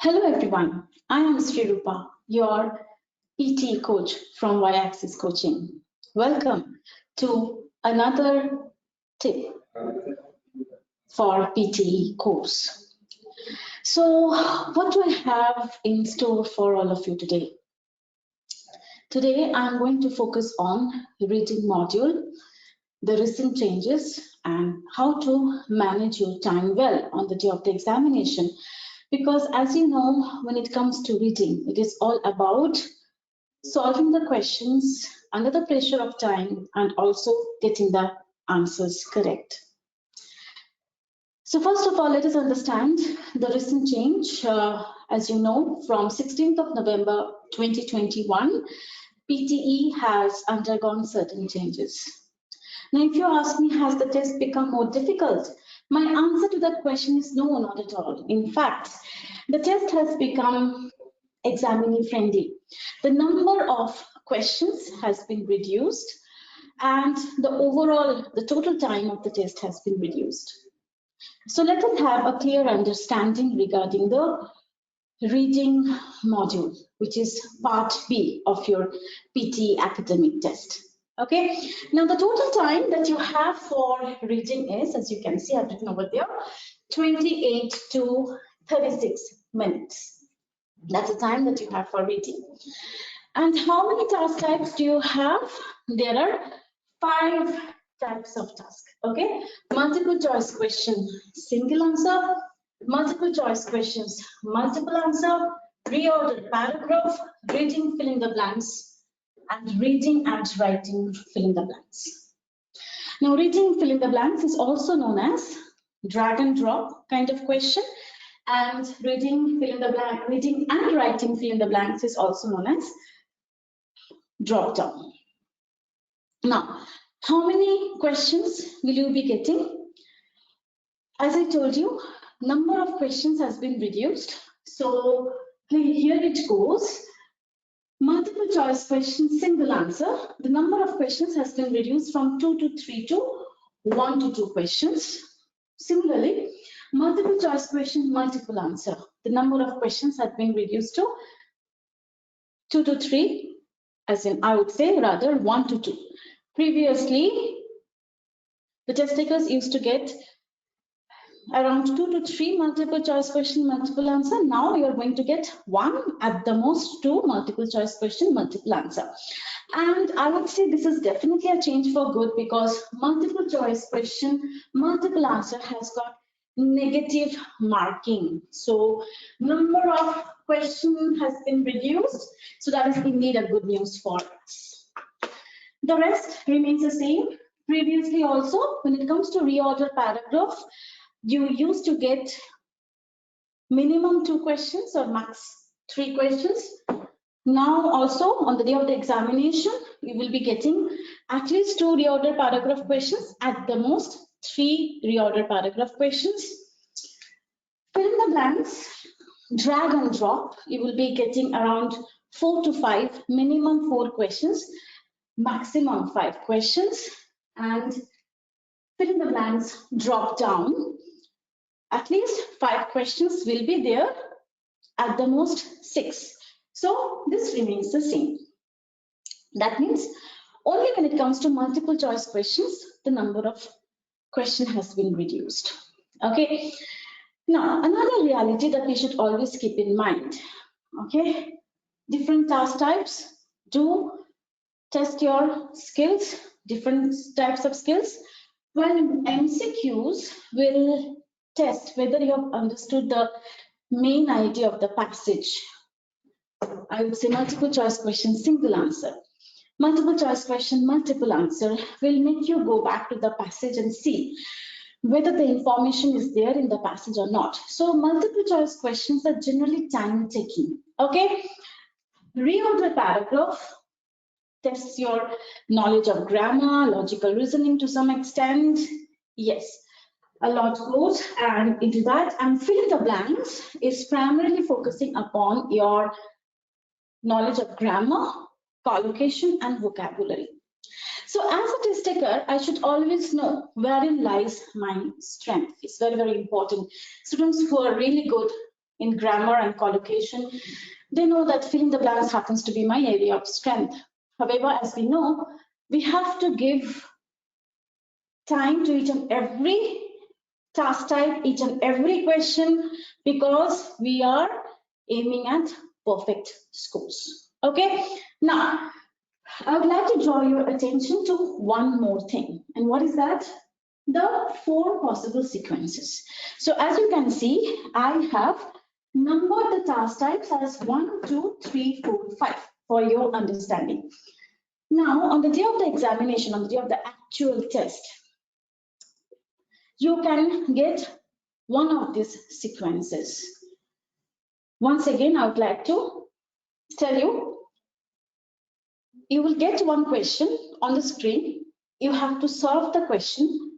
Hello everyone, I am Sreerupa, your PTE coach from Y-Axis Coaching. Welcome to another tip for PTE course. So what do I have in store for all of you today? Today I'm going to focus on the reading module, the recent changes and how to manage your time well on the day of the examination. Because as you know, when it comes to reading, it is all about solving the questions under the pressure of time and also getting the answers correct. So first of all, let us understand the recent change. As you know, from 16th of November 2021, PTE has undergone certain changes. Now, if you ask me, has the test become more difficult? My answer to that question is no, not at all. In fact, the test has become examinee friendly. The number of questions has been reduced and the total time of the test has been reduced. So let us have a clear understanding regarding the reading module, which is part B of your PTE academic test. Okay, now the total time that you have for reading is, as you can see, I've written over there, 28 to 36 minutes. That's the time that you have for reading. And how many task types do you have? There are 5 types of task. Okay, multiple choice question, single answer, multiple choice questions, multiple answer, reorder paragraph, reading fill in the blanks, and reading and writing fill in the blanks. Now, reading fill in the blanks is also known as drag and drop kind of question, and reading fill in the blank, reading and writing fill in the blanks is also known as drop down. Now, how many questions will you be getting? As I told you, number of questions has been reduced. So here it goes. Multiple choice question, single answer. The number of questions has been reduced from 2 to 3 to 1 to 2 questions. Similarly, multiple choice question, multiple answer. The number of questions has been reduced to 2 to 3, as in I would say rather 1 to 2. Previously, the test takers used to get around 2 to 3 multiple choice question, multiple answer. Now you are going to get 1, at the most 2 multiple choice question, multiple answer. And I would say this is definitely a change for good, because multiple choice question, multiple answer has got negative marking. So number of questions has been reduced. So that is indeed a good news for us. The rest remains the same. Previously also, when it comes to reorder paragraph, you used to get minimum 2 questions or max 3 questions. Now also on the day of the examination, you will be getting at least 2 reorder paragraph questions, at the most 3 reorder paragraph questions. Fill in the blanks, drag and drop, you will be getting around 4 to 5, minimum 4 questions, maximum 5 questions, and fill in the blanks, drop down. At least 5 questions will be there, at the most 6. So this remains the same. That means only when it comes to multiple choice questions, the number of questions has been reduced. Okay. Now, another reality that we should always keep in mind. Okay. Different task types do test your skills, different types of skills. While MCQs will test whether you have understood the main idea of the passage. I would say multiple choice question, single answer. Multiple choice question, multiple answer will make you go back to the passage and see whether the information is there in the passage or not. So multiple choice questions are generally time taking. Okay. Reorder paragraph tests your knowledge of grammar, logical reasoning to some extent. Yes. A lot goes and into that, and fill in the blanks is primarily focusing upon your knowledge of grammar, collocation, and vocabulary. So as a test taker, I should always know wherein lies my strength. It's very, very important. Students who are really good in grammar and collocation, they know that fill in the blanks happens to be my area of strength. However, as we know, we have to give time to each and every task type, each and every question, because we are aiming at perfect scores. Okay, now I would like to draw your attention to one more thing. And what is that? The 4 possible sequences. So as you can see, I have numbered the task types as 1, 2, 3, 4, 5 for your understanding. Now, on the day of the examination, on the day of the actual test, you can get one of these sequences. Once again, I would like to tell you, you will get one question on the screen. You have to solve the question.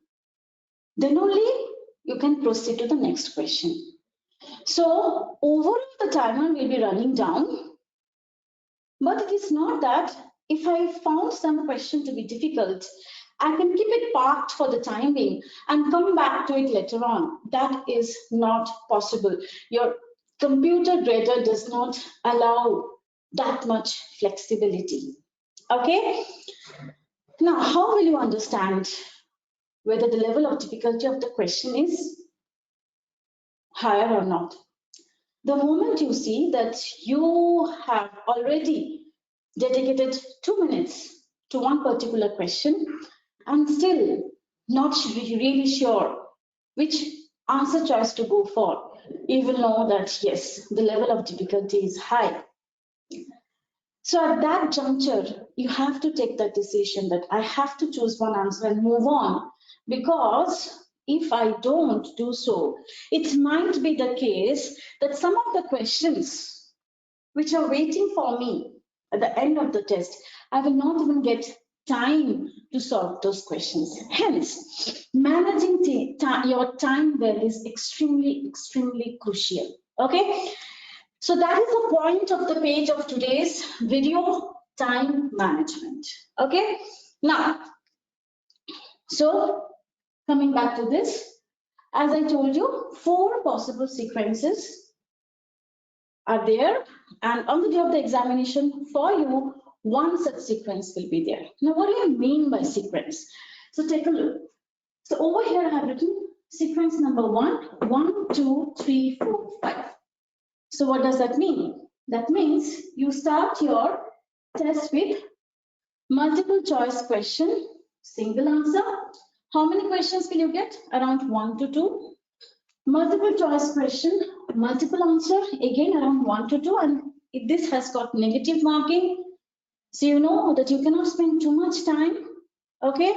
Then only you can proceed to the next question. So overall, the timer will be running down. But it is not that if I found some question to be difficult, I can keep it parked for the time being and come back to it later on. That is not possible. Your computer grader does not allow that much flexibility. Okay? Now, how will you understand whether the level of difficulty of the question is higher or not? The moment you see that you have already dedicated 2 minutes to one particular question and still not really sure which answer choice to go for, you will know that yes, the level of difficulty is high. So at that juncture, you have to take that decision that I have to choose one answer and move on, because if I don't do so, it might be the case that some of the questions which are waiting for me at the end of the test, I will not even get time to solve those questions. Hence, managing your time well is extremely crucial. Okay, so that is the point of the page of today's video, time management. Okay, now, so coming back to this, as I told you, 4 possible sequences are there, and on the day of the examination for you, one such sequence will be there. Now, what do you mean by sequence? So take a look. So over here I have written sequence number 1, 1, 2, 3, 4, 5. So what does that mean? That means you start your test with multiple choice question, single answer. How many questions will you get? Around 1 to 2. Multiple choice question, multiple answer, again around 1 to 2, and if this has got negative marking, so you know that you cannot spend too much time. Okay,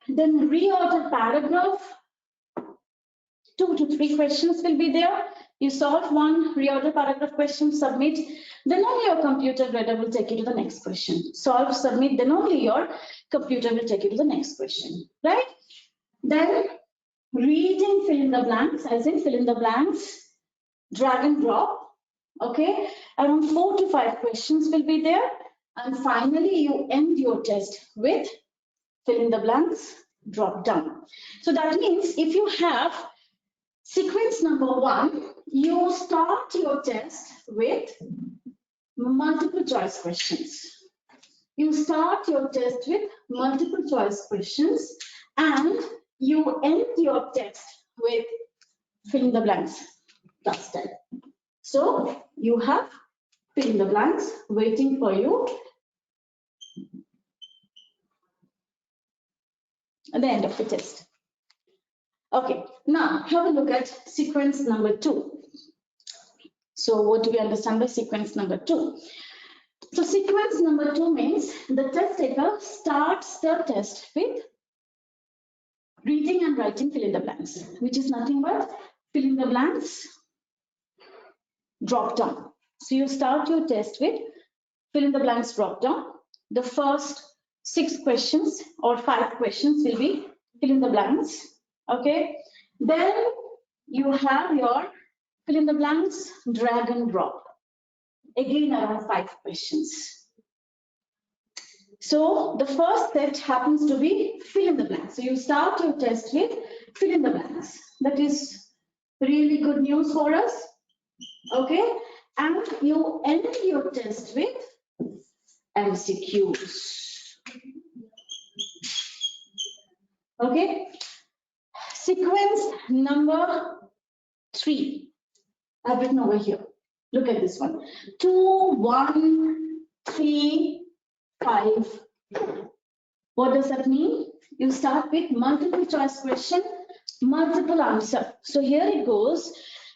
then reorder paragraph, 2 to 3 questions will be there. You solve one reorder paragraph question, submit, then only your computer grader will take you to the next question. Solve, submit, then only your computer will take you to the next question, right? Then reading fill in the blanks, as in fill in the blanks, drag and drop. Okay, around 4 to 5 questions will be there, and finally you end your test with fill in the blanks, drop down. So that means if you have sequence number 1, you start your test with multiple choice questions. You start your test with multiple choice questions and you end your test with fill in the blanks task type. So you have fill in the blanks waiting for you at the end of the test. Okay, now have a look at sequence number 2. So what do we understand by sequence number 2? So sequence number 2 means the test taker starts the test with reading and writing fill in the blanks, which is nothing but fill in the blanks, drop down. So you start your test with fill in the blanks, drop down. The first 6 questions or 5 questions will be fill in the blanks. Okay, then you have your fill in the blanks, drag and drop. Again, around 5 questions. So the first set happens to be fill in the blanks. So you start your test with fill in the blanks. That is Really good news for us. Okay, and you end your test with MCQs. Okay, sequence number 3. I've written over here. Look at this one. 2, 1, 3, 5. What does that mean? You start with multiple choice question, multiple answer. So here it goes.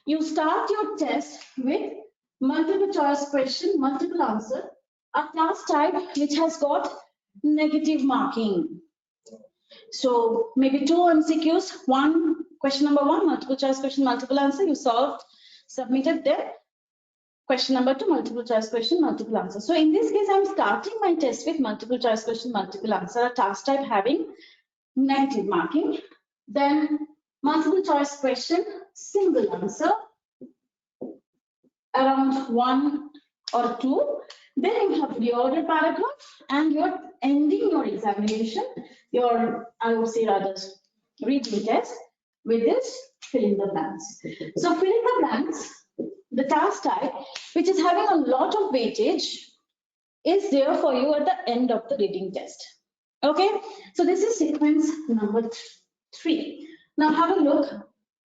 You start your test with multiple choice question, multiple answer, a class type which has got negative marking. So maybe 2 MCQs, question number 1, multiple choice question, multiple answer, you solved, submitted there. Question number 2, multiple choice question, multiple answer. So in this case, I'm starting my test with multiple choice question, multiple answer, a task type having negative marking. Then multiple choice question, single answer, around 1 or 2. Then you have reorder paragraph, and you're ending your examination, I would say rather, reading test with this fill in the blanks. So fill in the blanks, the task type, which is having a lot of weightage, is there for you at the end of the reading test. Okay, so this is sequence number 3. Now have a look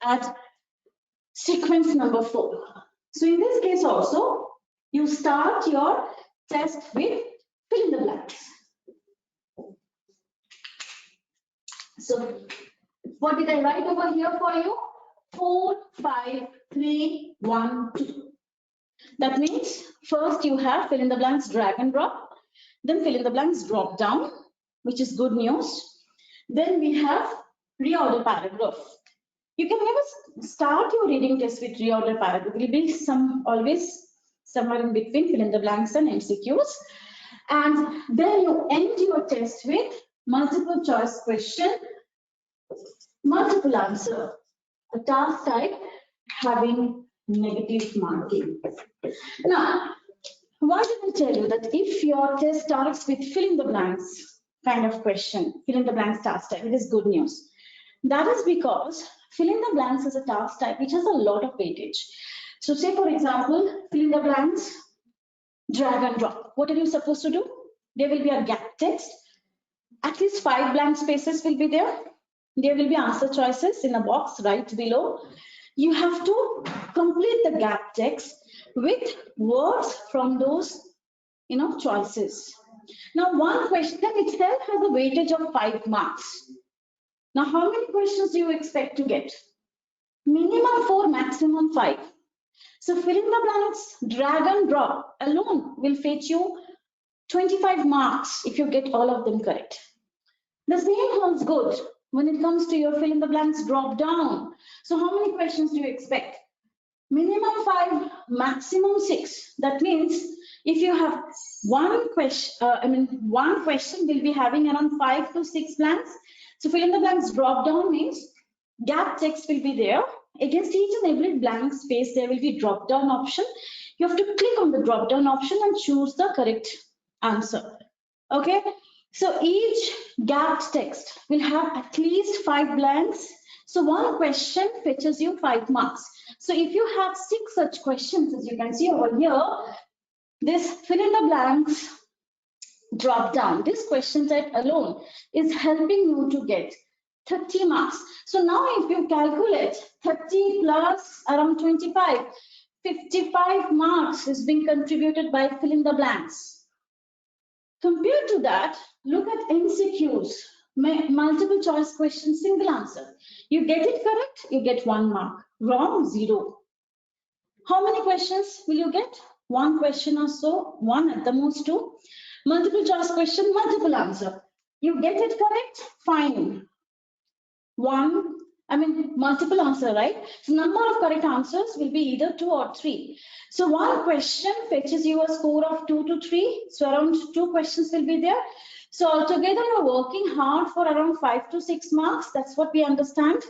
at sequence number 4. So in this case also, you start your test with fill in the blanks. So what did I write over here for you? 4, 5, 3, 1, 2. That means first you have fill in the blanks drag and drop, then fill in the blanks drop down, which is good news. Then we have reorder paragraph. You can never start your reading test with reorder paragraph. It will be always somewhere in between fill in the blanks and MCQs. And then you end your test with multiple choice question, multiple answer, a task type having negative marking. Now, why did I tell you that if your test starts with fill in the blanks kind of question, fill in the blanks task type, it is good news. That is because fill in the blanks is a task type which has a lot of weightage. So say for example, fill in the blanks, drag and drop. What are you supposed to do? There will be a gap text. At least 5 blank spaces will be there. There will be answer choices in a box right below. You have to complete the gap text with words from those choices. Now one question itself has a weightage of 5 marks. Now how many questions do you expect to get? Minimum 4, maximum 5. So fill in the blanks, drag and drop alone will fetch you 25 marks if you get all of them correct. The same holds good when it comes to your fill in the blanks drop down. So how many questions do you expect? Minimum 5, maximum 6. That means if you have one question will be having around 5 to 6 blanks. So fill in the blanks drop down means gap text will be there. Against each and every blank space, there will be drop down option. You have to click on the drop down option and choose the correct answer. Okay, so each gap text will have at least 5 blanks. So one question fetches you 5 marks. So if you have 6 such questions, as you can see over here, this fill in the blanks drop down, this question type alone is helping you to get 30 marks. So now if you calculate 30 plus around 25, 55 marks is being contributed by fill in the blanks. Compared to that, look at MCQs, multiple choice question, single answer. You get it correct, you get 1 mark. Wrong, 0. How many questions will you get? 1 question or so, 1 at the most 2. Multiple choice question, multiple answer. You get it correct, fine. Multiple answer, right? So number of correct answers will be either 2 or 3. So one question fetches you a score of 2 to 3. So around 2 questions will be there. So altogether you're working hard for around 5 to 6 marks. That's what we understand.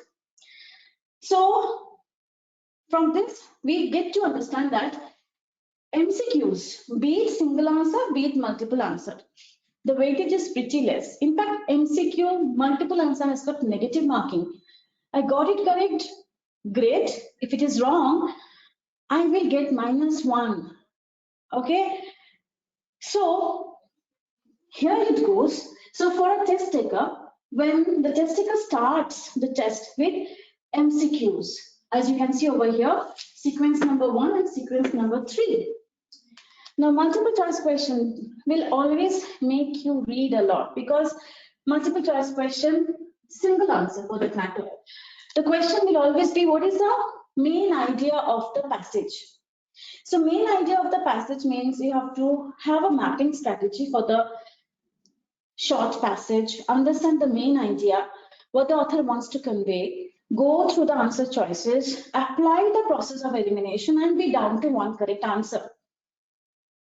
So from this, we get to understand that MCQs, be it single answer, be it multiple answer, the weightage is pretty less. In fact, MCQ multiple answer has got negative marking. I got it correct, great. If it is wrong, I will get -1. Okay, so here it goes. So for a test taker, when the test taker starts the test with MCQs, as you can see over here, sequence number 1 and sequence number 3. Now, multiple choice question will always make you read a lot, because multiple choice question, single answer for that matter. The question will always be, what is the main idea of the passage? So main idea of the passage means you have to have a mapping strategy for the short passage, understand the main idea, what the author wants to convey, go through the answer choices, apply the process of elimination, and be down to one correct answer.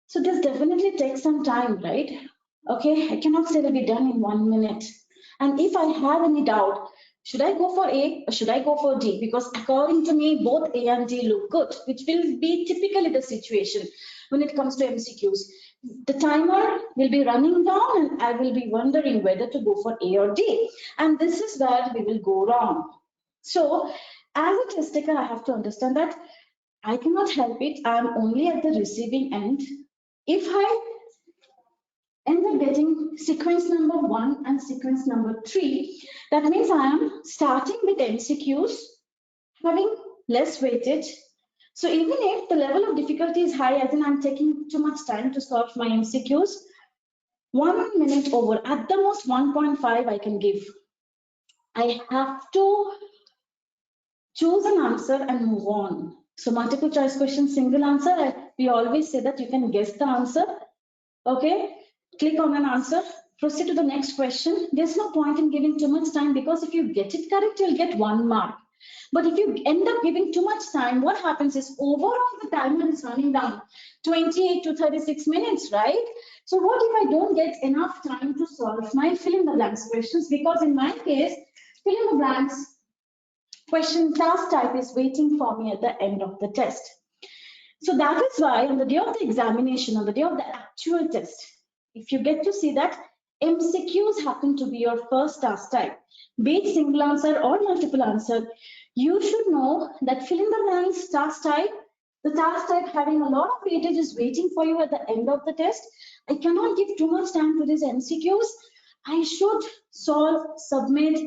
So this definitely takes some time, right? Okay, I cannot say it'll be done in 1 minute. And if I have any doubt, should I go for A or should I go for D? Because according to me, both A and D look good, which will be typically the situation when it comes to MCQs. The timer will be running down and I will be wondering whether to go for A or D. And this is where we will go wrong. So as a test taker, I have to understand that I cannot help it. I'm only at the receiving end. If I end up getting sequence number 1 and sequence number 3, that means I am starting with MCQs, having less weightage. So even if the level of difficulty is high, as in I'm taking too much time to solve my MCQs, 1 minute over, at the most 1.5 I can give. I have to choose an answer and move on. So multiple choice question, single answer, we always say that you can guess the answer. Okay, click on an answer, proceed to the next question. There's no point in giving too much time, because if you get it correct, you'll get 1 mark. But if you end up giving too much time, what happens is overall the timer is running down 28 to 36 minutes, right? So what if I don't get enough time to solve my fill in the blanks questions? Because in my case, fill in the blanks question task type is waiting for me at the end of the test. So that is why on the day of the examination, on the day of the actual test, if you get to see that MCQs happen to be your first task type, be it single answer or multiple answer, you should know that fill in the blanks task type, the task type having a lot of weightage is waiting for you at the end of the test. I cannot give too much time to these MCQs. I should solve, submit.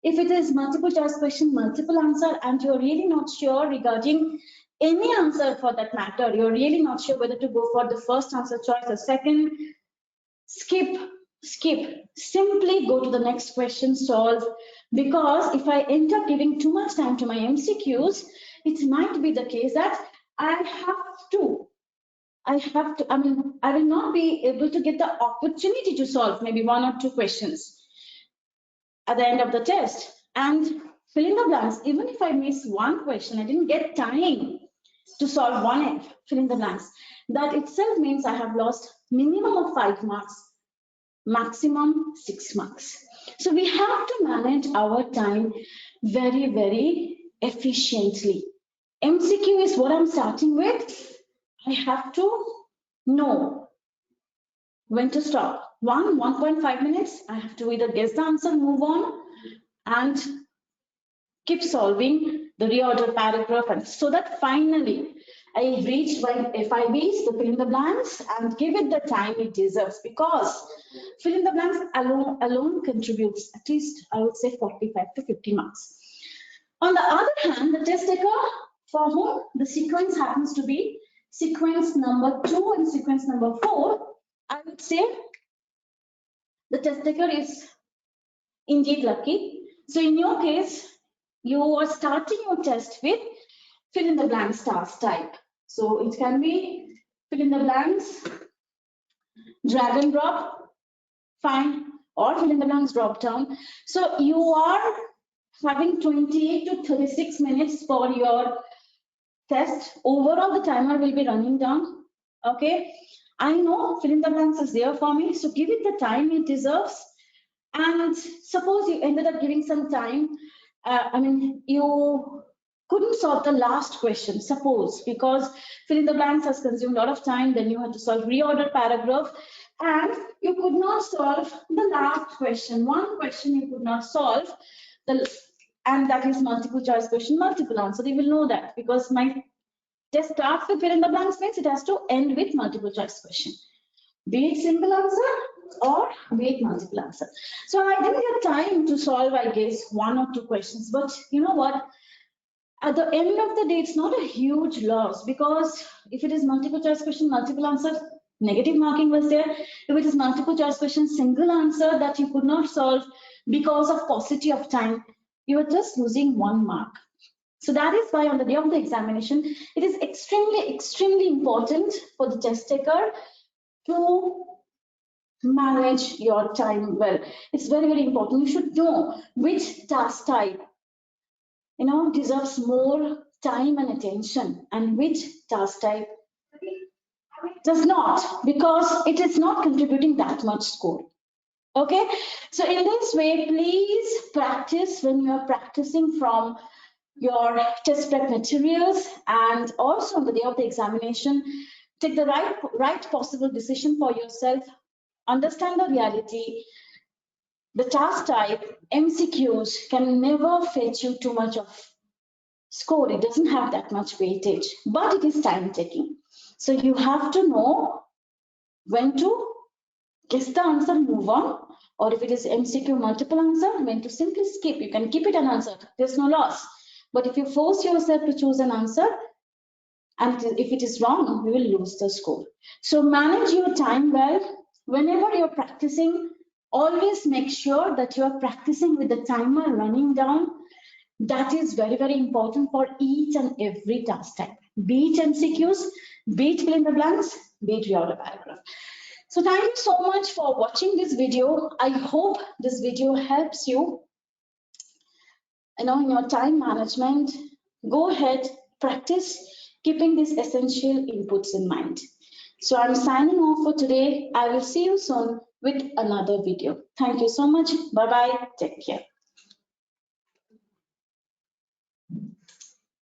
If it is multiple choice question, multiple answer, and you're really not sure regarding any answer for that matter, you're really not sure whether to go for the first answer choice or second, skip, simply go to the next question, solve. Because if I end up giving too much time to my MCQs, it might be the case that I will not be able to get the opportunity to solve maybe 1 or 2 questions at the end of the test. And fill in the blanks, even if I miss 1 question, I didn't get time to solve 1 fill in the blanks. That itself means I have lost minimum of 5 marks, maximum 6 marks. So we have to manage our time very, very efficiently. MCQ is what I'm starting with. I have to know when to stop. 1.5 minutes, I have to either guess the answer, move on, and keep solving the reorder paragraph, and so that finally I reach my FIBs, the fill in the blanks, and give it the time it deserves, because fill in the blanks alone contributes at least, I would say, 45 to 50 marks. On the other hand, the test taker for whom the sequence happens to be sequence number 2 and sequence number 4, I would say the test taker is indeed lucky. So in your case, you are starting your test with fill in the blanks task type. So it can be fill in the blanks, drag and drop, fine, or fill in the blanks drop down. So you are having 28 to 36 minutes for your test. Overall, the timer will be running down. Okay, I know fill in the blanks is there for me, so give it the time it deserves. And suppose you ended up giving some time, you couldn't solve the last question, suppose, because fill in the blanks has consumed a lot of time, then you had to solve reorder paragraph, and you could not solve the last question. 1 question you could not solve. and that is multiple choice question, multiple answer. You will know that because my test starts with fill in the blanks means it has to end with multiple choice question. Be it single answer or be it multiple answer. So I didn't get time to solve, I guess, 1 or 2 questions, but you know what? At the end of the day, it's not a huge loss because if it is multiple choice question, multiple answer, negative marking was there. If it is multiple choice question, single answer that you could not solve because of paucity of time, you are just losing 1 mark. So that is why on the day of the examination, it is extremely important for the test taker to manage your time well. It's very important. You should know which task type, deserves more time and attention and which task type does not, because it is not contributing that much score. Okay, so in this way, please practice when you are practicing from your test prep materials, and also on the day of the examination, take the right possible decision for yourself, understand the reality. The task type, MCQs, can never fetch you too much of score. It doesn't have that much weightage, but it is time taking. So you have to know when to guess the answer, move on, or if it is MCQ multiple answer, when to simply skip. You can keep it unanswered, there's no loss. But if you force yourself to choose an answer, and if it is wrong, you will lose the score. So manage your time well. Whenever you're practicing, always make sure that you are practicing with the timer running down. That is very important for each and every task type. Be it MCQs, be it fill in the blanks, be it reorder paragraph. So thank you so much for watching this video. I hope this video helps you, in your time management. Go ahead, practice keeping these essential inputs in mind. So I'm signing off for today. I will see you soon with another video. Thank you so much. Bye-bye. Take care.